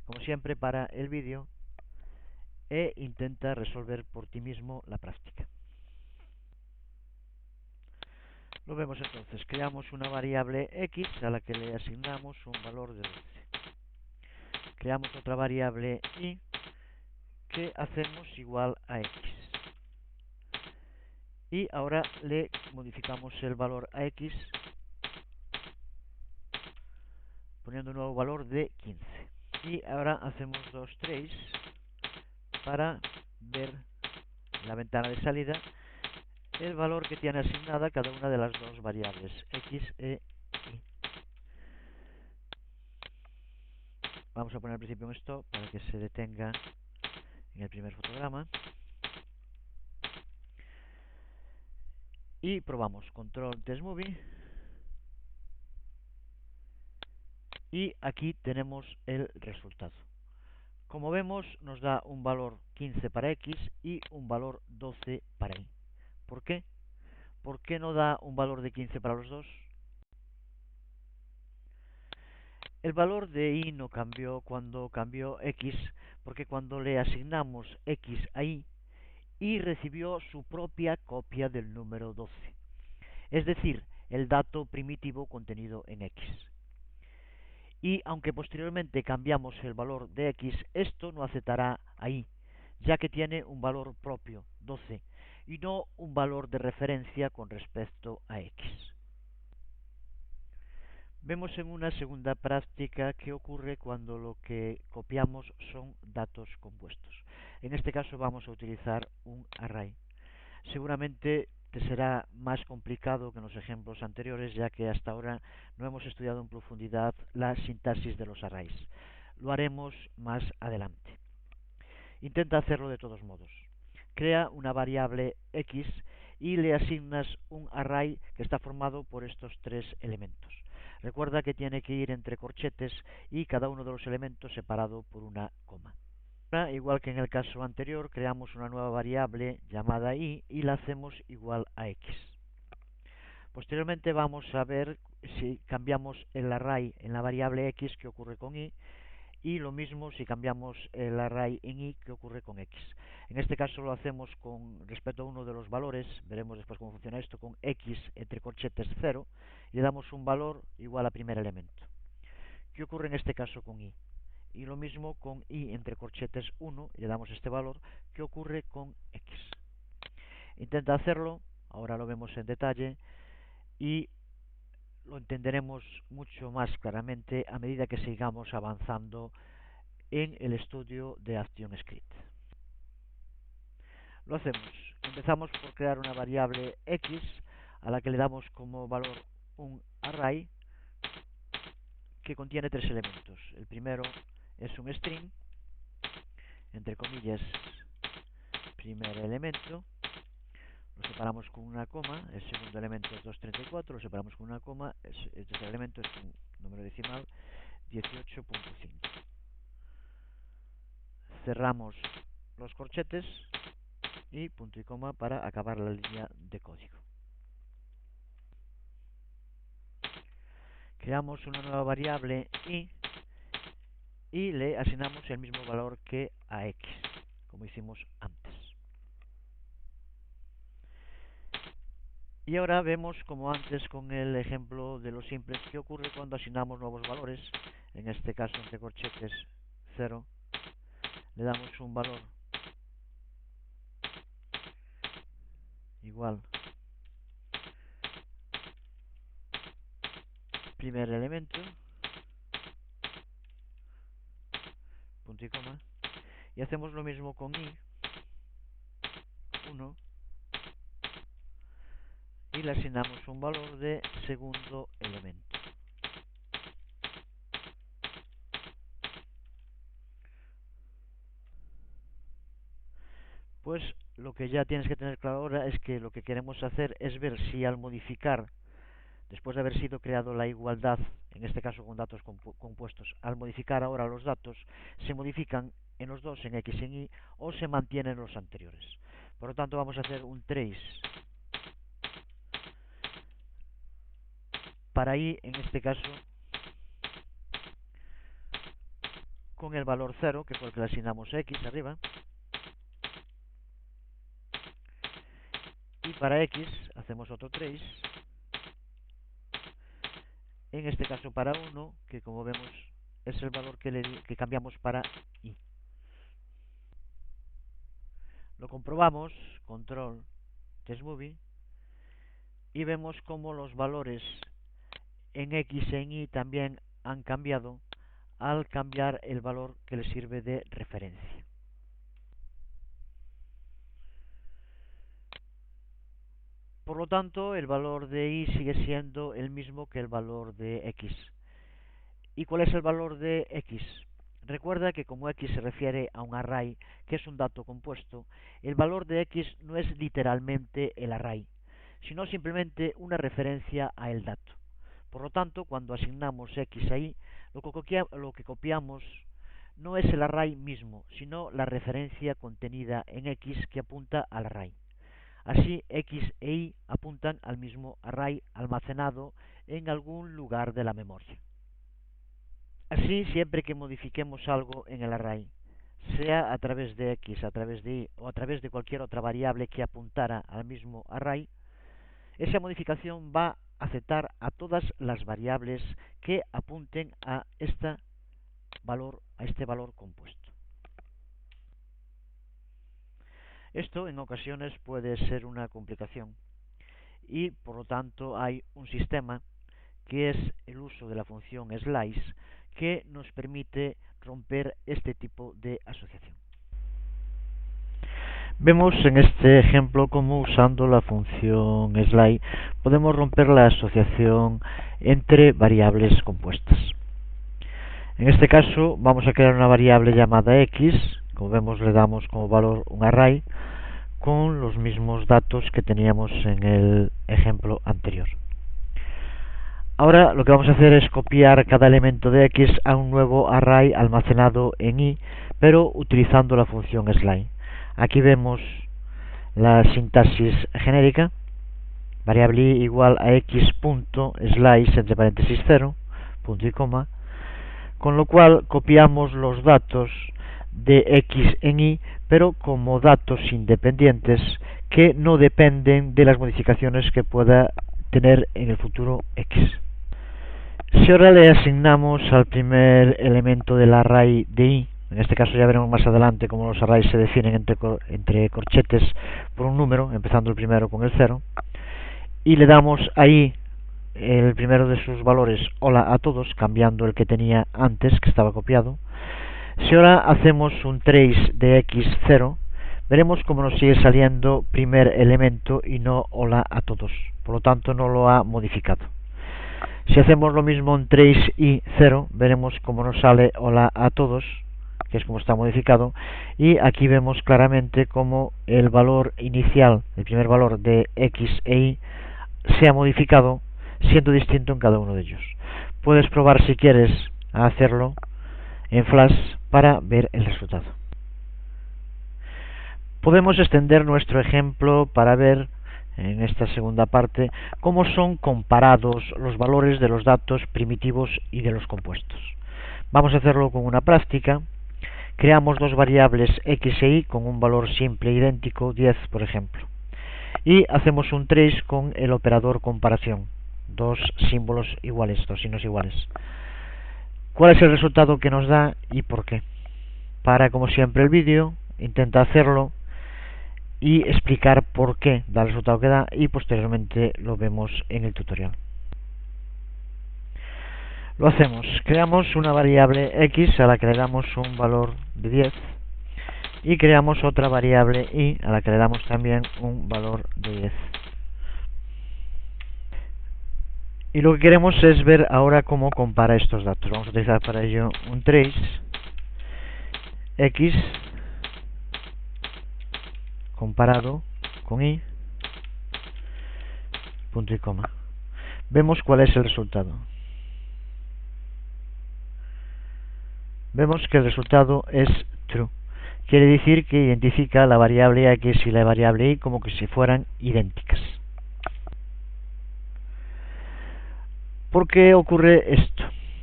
como siempre, para el vídeo e intenta resolver por ti mismo la práctica. Lo vemos entonces, creamos una variable x a la que le asignamos un valor de 12. Creamos otra variable y que hacemos igual a x. Y ahora le modificamos el valor a x poniendo un nuevo valor de 15. Y ahora hacemos dos trace para ver en la ventana de salida el valor que tiene asignada cada una de las dos variables, x e y. Vamos a poner al principio un stop para que se detenga en el primer fotograma. Y probamos control test movie. Y aquí tenemos el resultado. Como vemos, nos da un valor 15 para x y un valor 12 para y. ¿Por qué? ¿Por qué no da un valor de 15 para los dos? El valor de y no cambió cuando cambió x, porque cuando le asignamos x a y recibió su propia copia del número 12, es decir, el dato primitivo contenido en x. Y aunque posteriormente cambiamos el valor de x, esto no aceptará a y, ya que tiene un valor propio, 12, y no un valor de referencia con respecto a x. Vemos en una segunda práctica qué ocurre cuando lo que copiamos son datos compuestos. En este caso vamos a utilizar un array. Seguramente te será más complicado que en los ejemplos anteriores, ya que hasta ahora no hemos estudiado en profundidad la sintaxis de los arrays. Lo haremos más adelante. Intenta hacerlo de todos modos. Crea una variable x y le asignas un array que está formado por estos tres elementos. Recuerda que tiene que ir entre corchetes y cada uno de los elementos separado por una coma. Igual que en el caso anterior, creamos una nueva variable llamada y la hacemos igual a x. Posteriormente vamos a ver si cambiamos el array en la variable x, qué ocurre con y lo mismo si cambiamos el array en y, qué ocurre con x. En este caso lo hacemos con respecto a uno de los valores, veremos después cómo funciona esto, con x entre corchetes 0, y le damos un valor igual a primer elemento. ¿Qué ocurre en este caso con y? Y lo mismo con y entre corchetes 1, y le damos este valor, ¿qué ocurre con x? Intenta hacerlo, ahora lo vemos en detalle, y lo entenderemos mucho más claramente a medida que sigamos avanzando en el estudio de ActionScript. Lo hacemos. Empezamos por crear una variable x a la que le damos como valor un array que contiene tres elementos. El primero es un string, entre comillas, primer elemento, lo separamos con una coma, el segundo elemento es 234, lo separamos con una coma, el tercer elemento es un número decimal, 18.5. Cerramos los corchetes y punto y coma para acabar la línea de código. Creamos una nueva variable y le asignamos el mismo valor que a x, como hicimos antes. Y ahora vemos, como antes con el ejemplo de los simples, qué ocurre cuando asignamos nuevos valores. En este caso, entre corchetes 0, le damos un valor igual primer elemento, punto y coma, y hacemos lo mismo con y 1 y le asignamos un valor de segundo elemento. Pues lo que ya tienes que tener claro ahora es que lo que queremos hacer es ver si al modificar, después de haber sido creado la igualdad, en este caso con datos compuestos, al modificar ahora los datos, se modifican en los dos, en x y en y, o se mantienen los anteriores. Por lo tanto, vamos a hacer un trace para y, en este caso, con el valor 0, que fue el que le asignamos a x arriba. Y para x hacemos otro trace. En este caso para 1, que como vemos es el valor que cambiamos para y. Lo comprobamos, control testMovie, y vemos como los valores en x e en y también han cambiado al cambiar el valor que le sirve de referencia. Por lo tanto, el valor de y sigue siendo el mismo que el valor de x. ¿Y cuál es el valor de x? Recuerda que como x se refiere a un array, que es un dato compuesto, el valor de x no es literalmente el array, sino simplemente una referencia a el dato. Por lo tanto, cuando asignamos x a y, lo que copiamos no es el array mismo, sino la referencia contenida en x que apunta al array. Así, x e y apuntan al mismo array almacenado en algún lugar de la memoria. Así, siempre que modifiquemos algo en el array, sea a través de x, a través de y o a través de cualquier otra variable que apuntara al mismo array, esa modificación va a afectar a todas las variables que apunten a este valor compuesto. Esto en ocasiones puede ser una complicación y por lo tanto hay un sistema que es el uso de la función slice que nos permite romper este tipo de asociación. Vemos en este ejemplo cómo usando la función slice podemos romper la asociación entre variables compuestas. En este caso vamos a crear una variable llamada x, como vemos le damos como valor un array con los mismos datos que teníamos en el ejemplo anterior. Ahora lo que vamos a hacer es copiar cada elemento de x a un nuevo array almacenado en y, pero utilizando la función slice. Aquí vemos la sintaxis genérica, variable i igual a x.slice entre paréntesis 0, punto y coma, con lo cual copiamos los datos de x en y, pero como datos independientes que no dependen de las modificaciones que pueda tener en el futuro x. Si ahora le asignamos al primer elemento del array de y, en este caso ya veremos más adelante cómo los arrays se definen entre corchetes por un número, empezando el primero con el 0, y le damos ahí el primero de sus valores hola a todos, cambiando el que tenía antes, que estaba copiado. Si ahora hacemos un trace de x0, veremos cómo nos sigue saliendo primer elemento y no hola a todos, por lo tanto no lo ha modificado. Si hacemos lo mismo en trace y0, veremos cómo nos sale hola a todos, que es como está modificado, y aquí vemos claramente cómo el valor inicial, el primer valor de x e y, se ha modificado siendo distinto en cada uno de ellos. Puedes probar si quieres a hacerlo en Flash para ver el resultado. Podemos extender nuestro ejemplo para ver en esta segunda parte cómo son comparados los valores de los datos primitivos y de los compuestos. Vamos a hacerlo con una práctica. Creamos dos variables x e y con un valor simple idéntico, 10 por ejemplo, y hacemos un trace con el operador comparación, dos símbolos iguales, dos signos iguales. ¿Cuál es el resultado que nos da y por qué? Para, como siempre, el vídeo, intenta hacerlo y explicar por qué da el resultado que da, y posteriormente lo vemos en el tutorial. Lo hacemos, creamos una variable x a la que le damos un valor de 10 y creamos otra variable y a la que le damos también un valor de 10. Y lo que queremos es ver ahora cómo compara estos datos. Vamos a utilizar para ello un trace x comparado con y, punto y coma. Vemos cuál es el resultado. Vemos que el resultado es true. Quiere decir que identifica la variable x y la variable y como que si fueran idénticas. ¿Por qué ocurre esto?